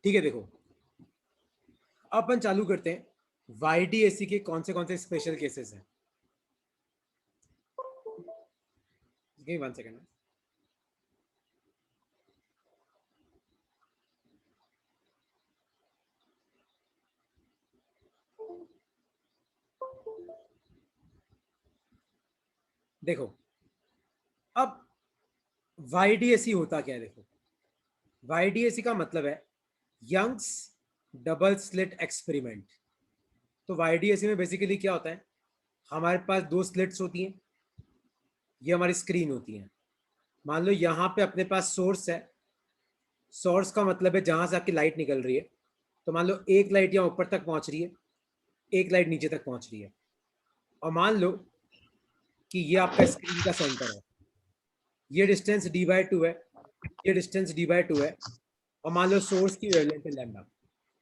ठीक है, देखो अब अपन चालू करते हैं YDAC के कौन से स्पेशल केसेस हैं। Give one second. देखो अब YDAC होता क्या है। देखो YDAC का मतलब है यंग्स डबल स्लिट एक्सपेरिमेंट। तो YDAC में बेसिकली क्या होता है, हमारे पास दो स्लिट्स होती हैं, ये हमारी स्क्रीन होती है। मान लो यहाँ पे अपने पास सोर्स है, सोर्स का मतलब है जहां से आपकी लाइट निकल रही है। तो मान लो एक लाइट यहाँ ऊपर तक पहुंच रही है, एक लाइट नीचे तक पहुंच रही है, और मान लो कि ये आपका स्क्रीन का सेंटर है, ये डिस्टेंस d/2 है, ये डिस्टेंस d/2 है, और मान लो सोर्स की वेवलेंथ है लैम्डा।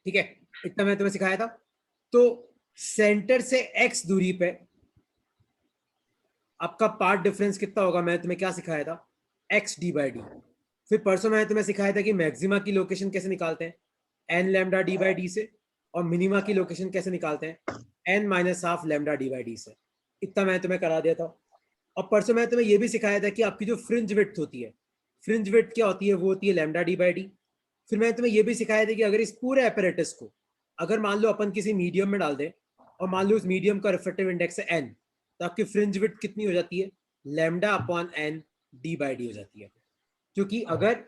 ठीक है, इतना मैंने तुम्हें सिखाया था। तो सेंटर से x दूरी पे आपका पार्ट डिफरेंस कितना होगा, मैंने तुम्हें क्या सिखाया था, x d/d। फिर परसों मैंने तुम्हें सिखाया था कि मैक्सिमा की लोकेशन कैसे निकालते हैं, n लैम्डा d/d से, और मिनिमा की लोकेशन कैसे निकालते हैं, n minus half lambda d/d से। इतना मैंने तुम्हें करा दिया था। और परसों मैंने तुम्हें यह भी सिखाया था कि आपकी जो फ्रिंज विड्थ होती है, फ्रिंज विड्थ क्या होती है, वो होती है लैम्डा d/d। फिर मैंने तुम्हें यह भी सिखाया था कि अगर इस पूरे एपरेटस को अगर मान लो अपन किसी मीडियम में डाल दें, और मान लो उस मीडियम का रिफ्रेक्टिव इंडेक्स है n, तो आपकी फ्रिंज विड्थ कितनी हो जाती है, लैम्डा अपॉन n d/d हो जाती है। क्योंकि अगर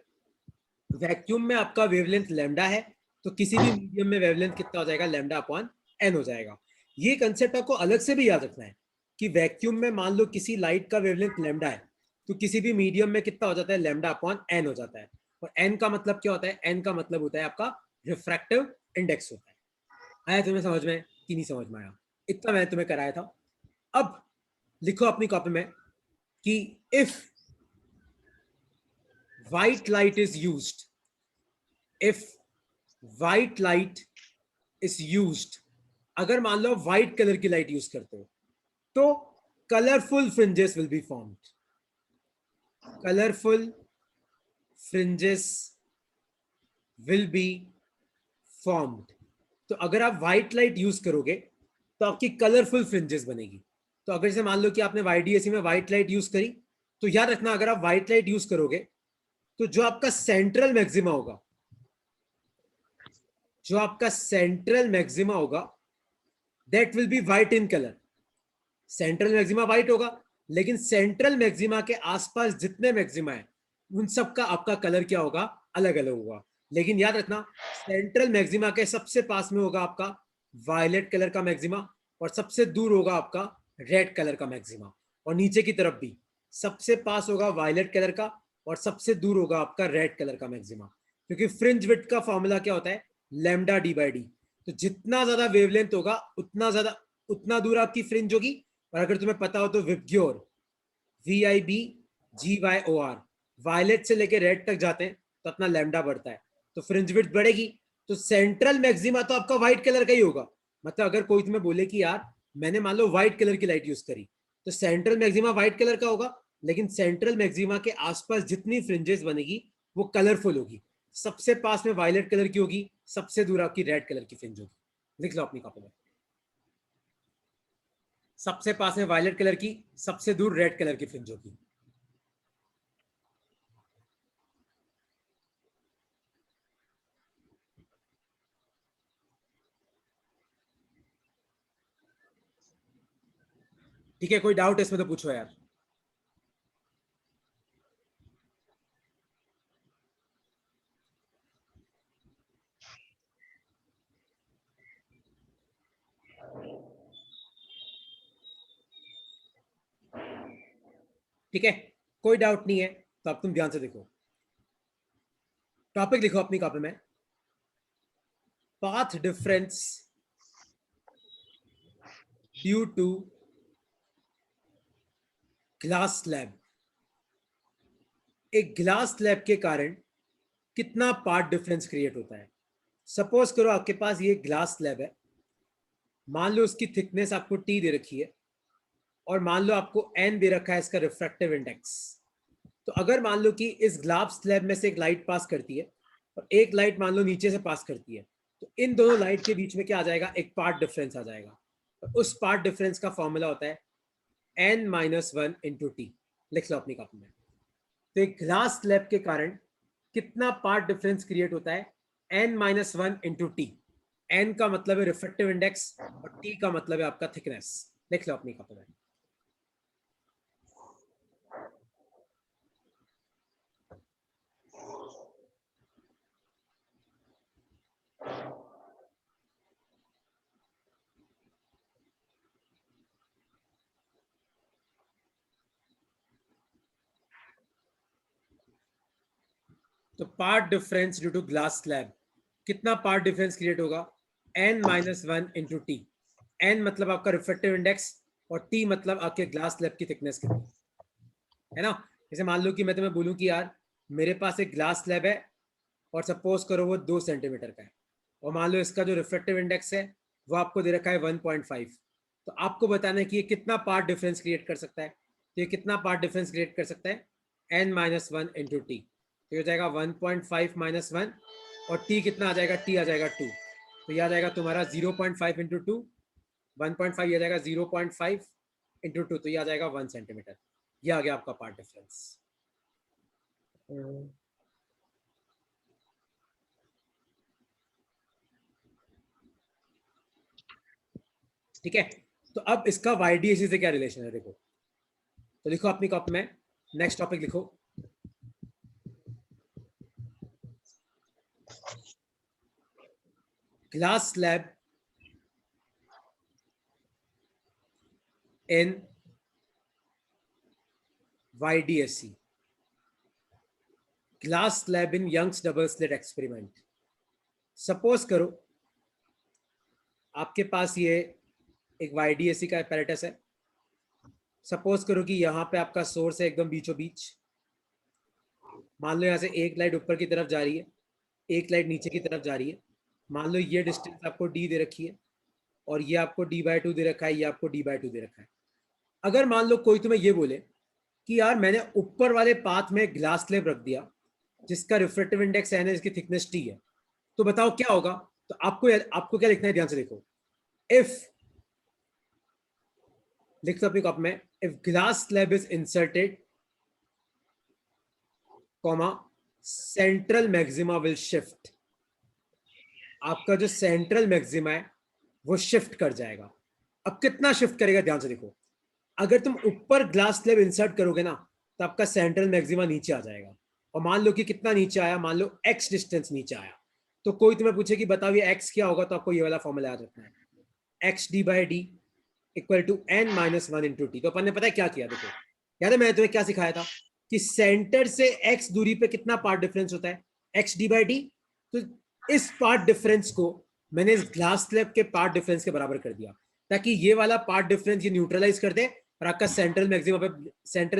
वैक्यूम में आपका वेवलेंथ लैम्डा है, तो किसी भी मीडियम में वेवलेंथ कितना हो जाएगा, लैम्डा अपॉन n हो जाएगा। ये कंसेप्ट आपको अलग से भी याद रखना है कि वैक्यूम में मान लो किसी लाइट का वेवलेंथ लैम्डा है, तो किसी भी मीडियम में कितना हो जाता है, लैम्डा अपॉन n हो जाता है। और n का मतलब क्या होता है, n का मतलब होता है आपका रिफ्रैक्टिव इंडेक्स होता है। आया तुम्हें समझ में कि नहीं समझ में आया, इतना मैंने तुम्हें कराया था। अब लिखो अपनी कॉपी में कि if white light is used, if white light is used, अगर मान लो व्हाइट कलर की लाइट यूज करते हो तो colourful fringes will be formed, colourful fringes will be formed. तो अगर आप व्हाइट लाइट यूज करोगे तो आपकी कलरफुल फ्रिंजेस बनेगी। तो अगर जैसे मान लो कि आपने YDAC में व्हाइट लाइट यूज करी, तो याद रखना अगर आप व्हाइट लाइट यूज करोगे तो जो आपका सेंट्रल मैक्सिमा होगा, जो आपका सेंट्रल मैक्सिमा होगा that will be white in colour. Central maxima white होगा, लेकिन सेंट्रल मैक्सिमा के आसपास जितने मैक्सिमा है उन सब का आपका कलर क्या होगा, अलग अलग होगा। लेकिन याद रखना सेंट्रल मैक्सिमा के सबसे पास में होगा आपका वायलेट कलर का मैक्सिमा, और सबसे दूर होगा आपका रेड कलर का मैक्सिमा, और नीचे की तरफ भी सबसे पास होगा वायलेट कलर का और सबसे दूर होगा आपका रेड कलर का मैक्सिमा। क्योंकि फ्रिंज विड्थ का फॉर्मूला क्या होता है, लैम्डा d/d। तो जितना ज्यादा वेवलेंथ होगा उतना ज्यादा उतना दूर आपकी फ्रिंज होगी। और अगर तुम्हें पता हो तो विबग्योर VIBGYOR वायलेट से लेके रेड तक जाते हैं तो अपना लैम्डा बढ़ता है, तो फ्रिंज विड्थ बढ़ेगी। तो सेंट्रल मैक्सिमा तो आपका व्हाइट कलर का ही होगा। मतलब अगर कोई तुम्हें बोले कि यार मैंने मान लो व्हाइट कलर की लाइट यूज करी, तो सेंट्रल मैक्सिमा व्हाइट कलर का होगा, लेकिन सेंट्रल मैक्सिमा के आसपास जितनी फ्रिंजेस बनेगी वो कलरफुल होगी। सबसे पास में वायलेट कलर की होगी, सबसे दूर आपकी रेड कलर की फ्रिंज होगी। लिख लो अपनी कॉपी में, सबसे पास में वायलेट कलर की, सबसे दूर रेड कलर की फ्रिंज होगी। ठीक है, कोई डाउट है इसमें तो पूछो यार। ठीक है, कोई डाउट नहीं है तो अब तुम ध्यान से देखो, टॉपिक लिखो अपनी कॉपी में, path difference due to glass slab. एक ग्लास स्लैब के कारण कितना पाथ डिफरेंस क्रिएट होता है। सपोज करो आपके पास ये ग्लास स्लैब है, मान लो उसकी थिकनेस आपको T दे रखी है, और मान लो आपको N दे रखा है इसका रिफ्रैक्टिव इंडेक्स। तो अगर मान लो कि इस ग्लास स्लैब में से एक लाइट पास करती है, और एक लाइट मान लो नीचे से पास करती है, तो इन दोनों लाइट के बीच में क्या आ जाएगा, एक पाथ डिफरेंस आ जाएगा। तो उस पाथ डिफरेंस का फॉर्मूला होता है n-1 इंटू टी। लिख लो अपनी कॉपी में। तो एक ग्लास स्लैब के कारण कितना पार्ट डिफरेंस क्रिएट होता है, n-1 इंटू टी। n का मतलब है रिफ्रेक्टिव इंडेक्स और t का मतलब है आपका थिकनेस। लिख लो अपनी कॉपी में। तो part difference due to glass slab, कितना पार्ट डिफरेंस क्रिएट होगा, n-1 इंटू टी। n मतलब आपका रिफ्रेक्टिव इंडेक्स और t मतलब आपके ग्लास स्लैब की थिकनेस कितनी है ना। जैसे मान लो कि मैं तुम्हें बोलूं कि यार मेरे पास एक ग्लास स्लैब है और सपोज करो वो 2 सेंटीमीटर का है, और मान लो इसका जो रिफ्रेक्टिव इंडेक्स है वो आपको दे रखा है 1.5। तो आपको बताना है कि ये कितना पार्ट डिफरेंस क्रिएट कर सकता है। तो ये कितना पार्ट डिफरेंस क्रिएट कर सकता है, n-1 इंटू टी। तो हो जाएगा 1.5 माइनस 1, और t कितना आ जाएगा, t आ जाएगा 2। तो यह आ जाएगा तुम्हारा 0.5 इंटू टू, 1.5 यह आ जाएगा 0.5 इंटू टू, तो यह आ जाएगा 1 सेंटीमीटर। यह आ गया आपका पार्ट डिफरेंस। ठीक है, तो अब इसका वाईडीएसी से क्या रिलेशन है देखो। तो लिखो अपनी कॉपी में, नेक्स्ट टॉपिक लिखो, glass slab in YDSC, glass slab in Young's double slit experiment. Suppose करो आपके पास ये एक YDSC का apparatus है। सपोज करो कि यहाँ पे आपका सोर्स है एकदम बीचों बीच। मान लो यहाँ से एक लाइट ऊपर की तरफ जा रही है, एक लाइट नीचे की तरफ जा रही है। मान लो ये डिस्टेंस आपको d दे रखी है, और ये आपको d/2 दे रखा है, ये आपको d/2 दे रखा है। अगर मान लो कोई तुम्हें ये बोले कि यार मैंने ऊपर वाले पाथ में ग्लास स्लैब रख दिया जिसका रिफ्रेक्टिव इंडेक्स n है, इसकी थिकनेस t है, तो बताओ क्या होगा। तो आपको क्या लिखना है, ध्यान से देखो। इफ, लिख दो अपनी कॉपी में, if glass slab is inserted comma central maxima will shift, आपका जो सेंट्रल मैक्सिमा है वो शिफ्ट कर जाएगा। अब कितना शिफ्ट करेगा, ध्यान से देखो। अगर तुम ऊपर ग्लास स्लैब इंसर्ट करोगे ना, तो आपका सेंट्रल मैक्सिमा नीचे आ जाएगा। और मान लो कि कितना नीचे आया, मान लो x डिस्टेंस नीचे आया, तो कोई तुम्हें पूछे कि बताओ ये x क्या होगा, तो आपको ये वाला फॉर्मूला याद रखना है, x d/d equal to n-1 into t. तो अपन ने पता है क्या किया, देखो याद है मैंने तुम्हें क्या सिखाया था कि सेंटर से x दूरी पे कितना पार्ट डिफरेंस होता है, x d/d। तो इस पार्ट डिफरेंस को मैंने इस ग्लास स्लैब के पार्ट डिफरेंस के बराबर कर दिया, ताकि ये वाला पार्ट डिफरेंस ये न्यूट्रलाइज कर दे, और आपका सेंट्रल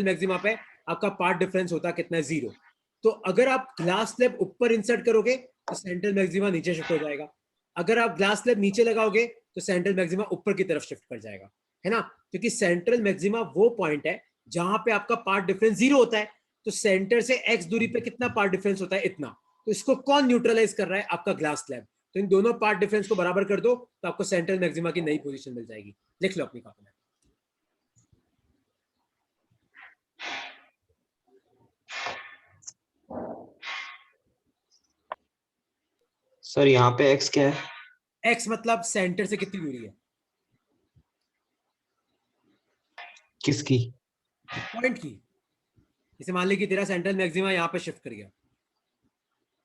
मैक्सिमा पे आपका पार्ट डिफरेंस होता कितना है, 0। तो अगर आप ग्लास स्लैब ऊपर इंसर्ट करोगे तो सेंट्रल मैक्सिमा नीचे शिफ्ट हो जाएगा। अगर आप ग्लास स्लैब नीचे लगाओगे तो सेंट्रल मैक्सिमा ऊपर की तरफ शिफ्ट कर जाएगा, है ना। क्योंकि सेंट्रल मैक्सिमा वो पॉइंट है जहां पे आपका पार्ट डिफरेंस 0 होता है। तो सेंटर से x दूरी पे कितना पार्ट डिफरेंस होता है, इतना। तो इसको कौन न्यूट्रलाइज कर रहा है, आपका ग्लास स्लैब। तो इन दोनों पार्ट डिफरेंस को बराबर कर दो, तो आपको सेंट्रल मैक्सिमा की नई पोजीशन मिल जाएगी। लिख लो अपनी कॉपी में। सर यहाँ पे x क्या है? x मतलब सेंटर से कितनी दूरी है, किसकी? पॉइंट की। जैसे मान ली कि तेरा सेंट्रल मैक्सिमा यहाँ पे शिफ्ट कर गया,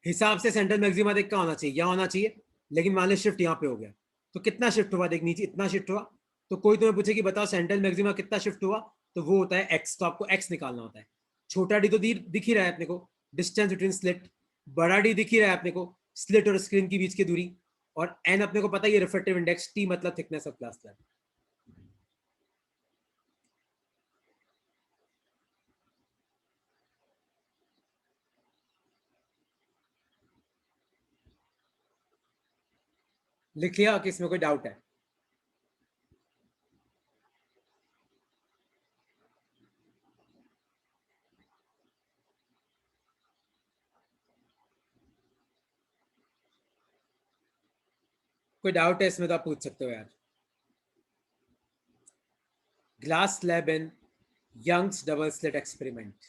हिसाब से सेंट्रल मैक्सिमा देख क्या होना चाहिए, यहाँ होना चाहिए, लेकिन मान ली शिफ्ट यहाँ पे हो गया। तो कितना शिफ्ट हुआ, देख नीचे इतना शिफ्ट हुआ। तो कोई तुम्हें पूछे कि बताओ सेंट्रल मैक्सिमा कितना शिफ्ट हुआ, तो वो होता है x। तो आपको x निकालना होता है। छोटा डी तो दिख ही रहा है अपने को, डिस्टेंस बिटवीन स्लिट। बड़ा डी दिख ही रहा है अपने को, स्लिट और स्क्रीन की बीच की दूरी। और n अपने को पता है, ये रिफ्रेक्टिव इंडेक्स, t मतलब थिकनेस ऑफ ग्लास स्लैब। लिख लिया कि इसमें कोई डाउट है। कोई डाउट है इसमें तो आप पूछ सकते हो यार। Glass slab in Young's double slit experiment.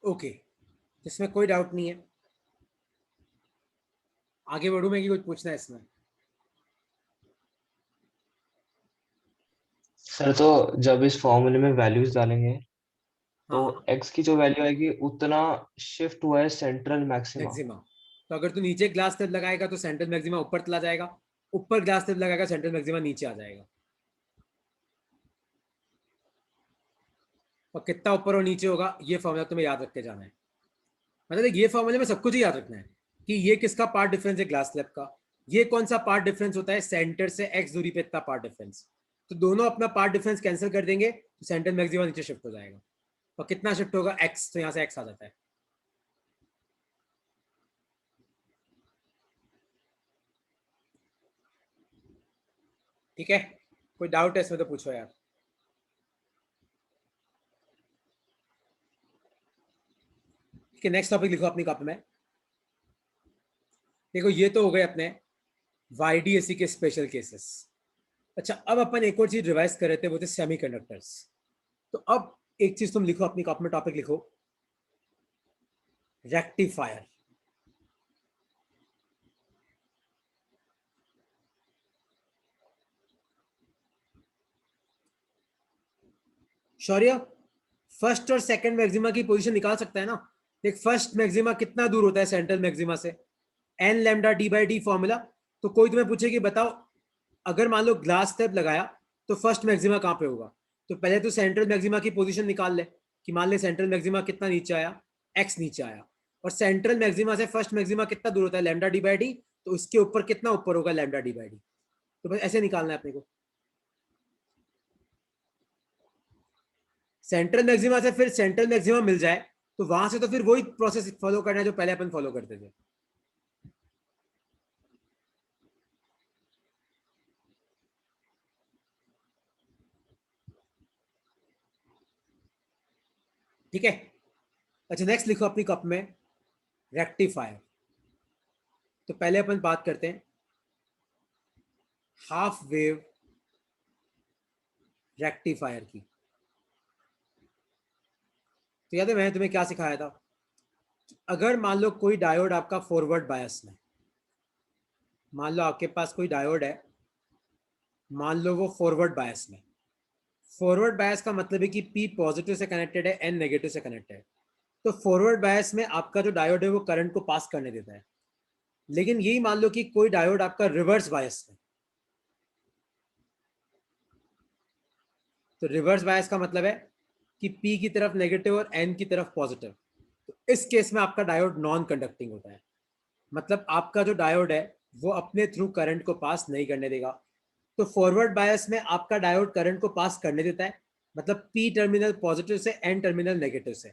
Okay, इसमें कोई डाउट नहीं है। आगे बढ़ू मैं कि कुछ पूछना है इसमें? सर तो जब इस फॉर्मूले में वैल्यूज डालेंगे तो हाँ हाँ, x की जो वैल्यू आएगी उतना शिफ्ट हुआ है सेंट्रल मैक्सिमा। मैक्सिमा। तो अगर तू नीचे ग्लास स्लैब लगाएगा तो सेंट्रल मैक्सिमा ऊपर चला जाएगा, ऊपर ग्लास स्लैब लगाएगा सेंट्रल मैक्सिमा नीचे आ जाएगा। और कितना ऊपर और नीचे होगा ये फॉर्मूला तुम्हें याद रख के जाना है। मतलब ये फॉर्मूले में सब कुछ ही याद रखना है कि ये किसका पार्ट डिफरेंस है ग्लास स्लैब का, ये कौन सा पार्ट डिफरेंस होता है सेंटर से एक्स दूरी पे इतना पार्ट डिफरेंस। तो दोनों अपना पार्ट डिफरेंस कैंसिल कर देंगे तो सेंट्रल मैक्सिमा नीचे शिफ्ट हो जाएगा। और कितना शिफ्ट होगा एक्स, तो यहाँ से एक्स आ जाता है। ठीक है, कोई डाउट है इसमें तो पूछो यार। ठीक है, नेक्स्ट टॉपिक लिखो अपनी कॉपी में। देखो ये तो हो गए अपने वाईडीएसी के स्पेशल केसेस। अच्छा, अब अपन एक और चीज रिवाइज कर रहे थे, वो थे सेमीकंडक्टर्स। तो अब एक चीज तुम लिखो अपनी कॉपी में, टॉपिक लिखो रेक्टिफायर। शौर्य, फर्स्ट और सेकंड मैक्सिमा की पोजीशन निकाल सकता है ना? देख फर्स्ट मैक्सिमा कितना दूर होता है सेंट्रल मैक्सिमा से, n lambda d by d formula. तो कोई तुम्हें पूछे कि बताओ, अगर मान लो ग्लास स्टेप लगाया तो फर्स्ट मैक्सिमा कहां पे होगा? तो पहले तो सेंट्रल मैक्सिमा की पोजीशन निकाल ले कि मान ले सेंट्रल मैक्सिमा कितना नीचे आया, एक्स नीचे आया। और सेंट्रल मैक्सिमा से फर्स्ट मैक्सिमा कितना दूर होता है, लैम्डा डी बाई डी। तो उसके ऊपर कितना ऊपर होगा, लैम्डा डी बाई डी। तो बस ऐसे निकालना है अपने को। सेंट्रल मैक्सिमा से फिर सेंट्रल मैक्सिमा मिल जाए तो वहां से तो फिर वही प्रोसेस फॉलो करना है जो पहले अपन फॉलो करते थे। ठीक है, अच्छा नेक्स्ट लिखो अपनी कप में रेक्टिफायर। तो पहले अपन बात करते हैं हाफ वेव रेक्टिफायर की। तो याद है मैंने तुम्हें क्या सिखाया था? अगर मान लो कोई डायोड आपका फॉरवर्ड बायस में, मान लो आपके पास कोई डायोड है, मान लो वो फॉरवर्ड बायस में। फॉरवर्ड बायस का मतलब है कि पी पॉजिटिव से कनेक्टेड है, एन नेगेटिव से कनेक्टेड है। तो फॉरवर्ड बायस में आपका जो डायोड है वो करंट को पास करने देता है। लेकिन यही मान लो कि कोई डायोड आपका रिवर्स बायस में। तो रिवर्स बायस का मतलब है कि पी की तरफ नेगेटिव और एन की तरफ पॉजिटिव। तो इस केस में आपका डायोड नॉन कंडक्टिंग होता है। मतलब आपका जो डायोड है वो अपने थ्रू करंट को पास नहीं करने देगा। तो फॉरवर्ड बायस में आपका डायोड करंट को पास करने देता है। मतलब पी टर्मिनल पॉजिटिव से, एन टर्मिनल नेगेटिव से।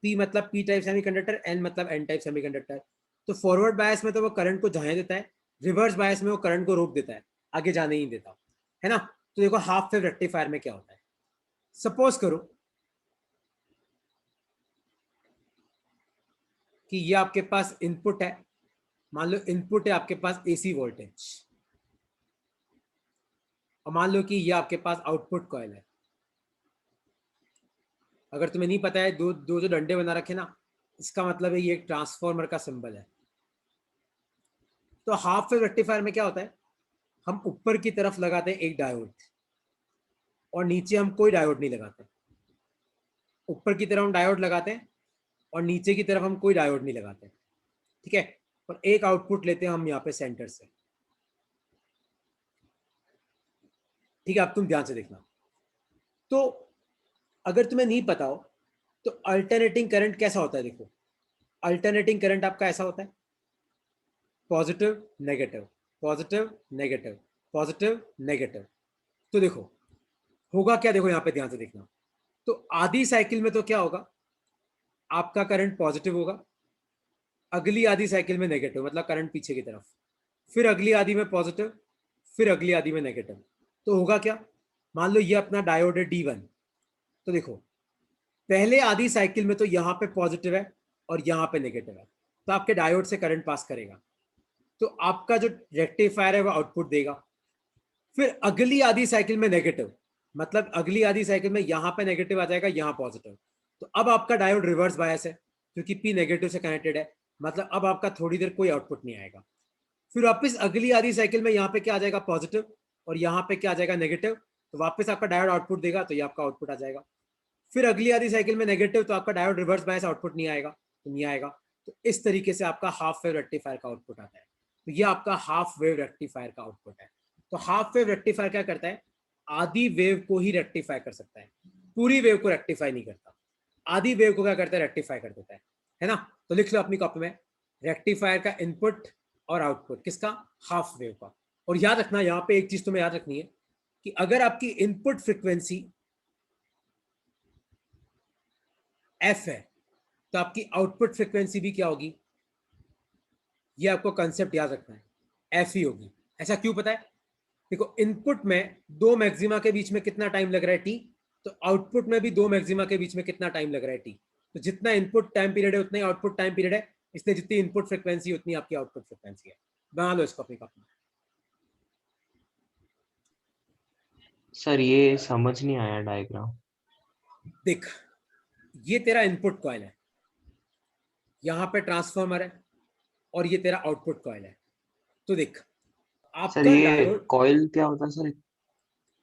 पी मतलब पी टाइप सेमीकंडक्टर, एन मतलब एन टाइप सेमीकंडक्टर। तो फॉरवर्ड बायस में तो वो करंट को जाने देता है, रिवर्स बायस में वो करंट को रोक देता है, आगे जाने ही देता है ना। तो देखो हाफ वेव रेक्टिफायर में क्या होता है। सपोज करो कि ये आपके पास इनपुट है, मान लो इनपुट है आपके पास एसी वोल्टेज, और मान लो कि ये आपके पास आउटपुट कॉइल है। अगर तुम्हें नहीं पता है, दो दो जो डंडे बना रखे ना, इसका मतलब है ये एक ट्रांसफॉर्मर का सिंबल है। तो हाफ वेव रेक्टिफायर में क्या होता है, हम ऊपर की तरफ लगाते हैं एक डायोड और नीचे हम कोई डायोड नहीं लगाते। ऊपर की तरफ हम डायोड लगाते हैं और नीचे की तरफ हम कोई डायोड नहीं लगाते। ठीक है, और एक आउटपुट लेते हैं हम यहाँ पे सेंटर से। ठीक है, अब तुम ध्यान से देखना। तो अगर तुम्हें नहीं पता हो तो अल्टरनेटिंग करंट कैसा होता है, देखो अल्टरनेटिंग करंट आपका ऐसा होता है, positive negative, positive negative, positive negative. तो देखो होगा क्या, देखो यहाँ पे ध्यान से देखना। तो आधी साइकिल में तो क्या होगा, आपका करंट पॉजिटिव होगा, अगली आधी साइकिल में नेगेटिव, मतलब करंट पीछे की तरफ, फिर अगली आधी में पॉजिटिव, फिर अगली आधी में नेगेटिव। तो होगा क्या, मान लो ये अपना डायोड है D1, तो देखो पहले आधी साइकिल में तो यहाँ पे पॉजिटिव है और यहाँ पे नेगेटिव है, तो आपके डायोड से करंट पास करेगा, तो आपका जो रेक्टिफायर है वो आउटपुट देगा। फिर अगली आधी साइकिल में नेगेटिव, मतलब अगली आधी साइकिल में यहाँ पे नेगेटिव आ जाएगा, यहाँ पॉजिटिव, तो अब आपका डायोड रिवर्स बायस है क्योंकि पी नेगेटिव से कनेक्टेड है, मतलब अब आपका थोड़ी देर कोई आउटपुट नहीं आएगा। फिर वापस अगली आधी साइकिल में यहाँ पे क्या आ जाएगा, पॉजिटिव, और यहाँ पे क्या आ जाएगा, नेगेटिव, तो वापस आपका डायोड आउटपुट देगा, तो ये आपका आउटपुट आ जाएगा। फिर अगली आधी साइकिल में नेगेटिव, तो आपका डायोड रिवर्स बायस, आउटपुट नहीं आएगा, तो नहीं आएगा। तो इस तरीके से आपका हाफ वेव रेक्टिफायर का आउटपुट आता है। तो ये आपका हाफ वेव रेक्टिफायर का आउटपुट है। तो हाफ वेव रेक्टिफायर क्या करता है, आधी वेव को ही रेक्टिफाई कर सकता है, पूरी वेव को रेक्टिफाई नहीं करता, आधी वेव को क्या करता है, रेक्टिफाई कर देता है ना। तो लिख लो अपनी कॉपी में, रेक्टिफायर का इनपुट और आउटपुट किसका, हाफ वेव का। और याद रखना यहाँ पे एक चीज तुम्हें याद रखनी है कि अगर आपकी इनपुट फ्रीक्वेंसी एफ है तो आपकी आउटपुट फ्रीक्वेंसी भी क्या होगी, ये आपको कंसेप्ट याद रखना है, एफ ही होगी। ऐसा क्यों पता है, देखो इनपुट में दो मैक्सिमा के बीच में कितना टाइम लग रहा है टी, तो आउटपुट में भी दो मैक्सिमा के बीच में कितना टाइम लग रहा है टी। तो जितना इनपुट टाइम पीरियड है उतना ही आउटपुट टाइम पीरियड है, इसलिए जितनी इनपुट फ्रीक्वेंसी उतनी आपकी आउटपुट फ्रीक्वेंसी है। बना लो इसको अपनी कॉपी में। सर ये समझ नहीं आया डायग्राम। देख, ये तेरा इनपुट कॉइल है, यहाँ पे ट्रांसफॉर्मर है, और ये तेरा आउटपुट कॉइल है। तो देख सर आपका ये डायोड, कॉइल क्या होता है सर?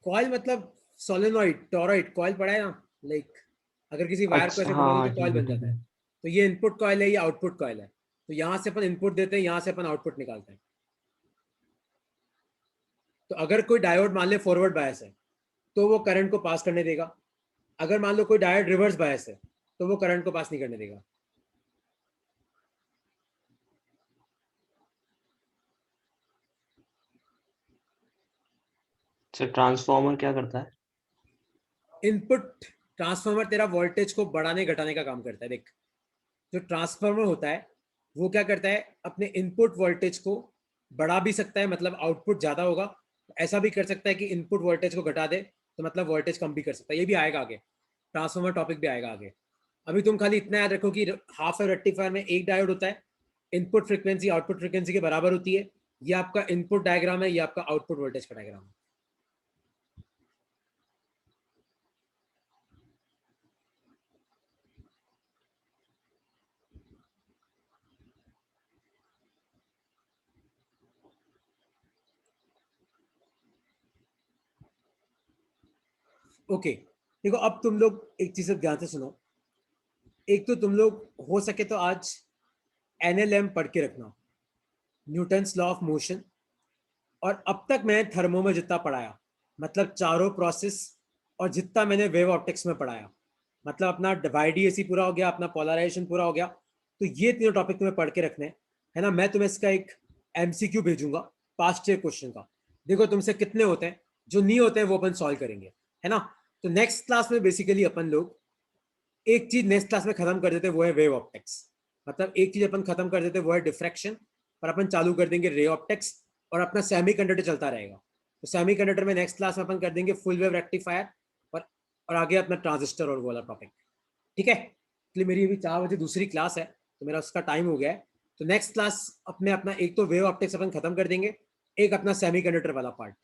कॉइल मतलब सोलेनॉइड, टॉरॉइड, कॉइल पड़ा है ना, लाइक अगर किसी वायर को अच्छा ऐसे घुमा दो हाँ, तो कॉइल ठीक है बन ठीक जाता है। है। तो ये इनपुट कॉइल है, ये आउटपुट कॉइल है। तो यहाँ से अपन इनपुट देते हैं, यहाँ से अपन आउटपुट निकालते हैं। तो अगर कोई डायोड मान ले फॉरवर्ड बायस है तो वो करंट को पास करने देगा, अगर मान लो कोई डायोड रिवर्स बायस है तो वो करंट को पास नहीं करने देगा। सर ट्रांसफॉर्मर क्या करता है? इनपुट ट्रांसफार्मर तेरा वोल्टेज को बढ़ाने घटाने का काम करता है। देख, जो ट्रांसफार्मर होता है वो क्या करता है, अपने इनपुट वोल्टेज को बढ़ा भी सकता है, मतलब आउटपुट ज्यादा होगा, ऐसा भी कर सकता है कि इनपुट वोल्टेज को घटा दे तो मतलब वोल्टेज कम भी कर सकता है। ये भी आएगा आगे, ट्रांसफार्मर टॉपिक भी आएगा आगे। अभी तुम खाली इतना याद रखो कि हाफ वेव रेक्टिफायर में एक डायोड होता है, इनपुट फ्रीक्वेंसी आउटपुट फ्रीक्वेंसी के बराबर होती है। ये आपका इनपुट डायग्राम है, ये आपका आउटपुट वोल्टेज का डायग्राम है। ओके, देखो अब तुम लोग एक चीज ध्यान से सुनो। एक तो तुम लोग हो सके तो आज एनएलएम पढ़ के रखना, न्यूटन्स लॉ ऑफ मोशन। और अब तक मैं थर्मो में जितना पढ़ाया, मतलब चारों प्रोसेस, और जितना मैंने वेव ऑप्टिक्स में पढ़ाया, मतलब अपना वाईडीएसी पूरा हो गया, अपना पोलराइजेशन पूरा हो गया, तो ये तीनों टॉपिक तुम्हें पढ़ के रखने है ना। मैं तुम्हें इसका एक एमसीक्यू भेजूंगा, पास्ट ईयर क्वेश्चन का। देखो तुमसे कितने होते हैं, जो नहीं होते हैं वो अपन सॉल्व करेंगे, है ना। तो नेक्स्ट क्लास में बेसिकली अपन लोग एक चीज नेक्स्ट क्लास में खत्म कर देते, वो है वेव ऑप्टिक्स। मतलब एक चीज अपन खत्म कर देते वो है डिफ्रैक्शन, और अपन चालू कर देंगे रे ऑप्टिक्स, और अपना सेमीकंडक्टर चलता रहेगा। तो सेमीकंडक्टर में नेक्स्ट क्लास में अपन कर देंगे फुल वेव रेक्टिफायर, और आगे अपना ट्रांजिस्टर और वाला टॉपिक। ठीक है, इसलिए मेरी अभी 4 बजे दूसरी क्लास है, तो मेरा उसका टाइम हो गया है। तो नेक्स्ट क्लास अपने अपना एक तो वेव ऑप्टिक्स अपन खत्म कर देंगे, एक अपना सेमीकंडक्टर वाला पार्ट।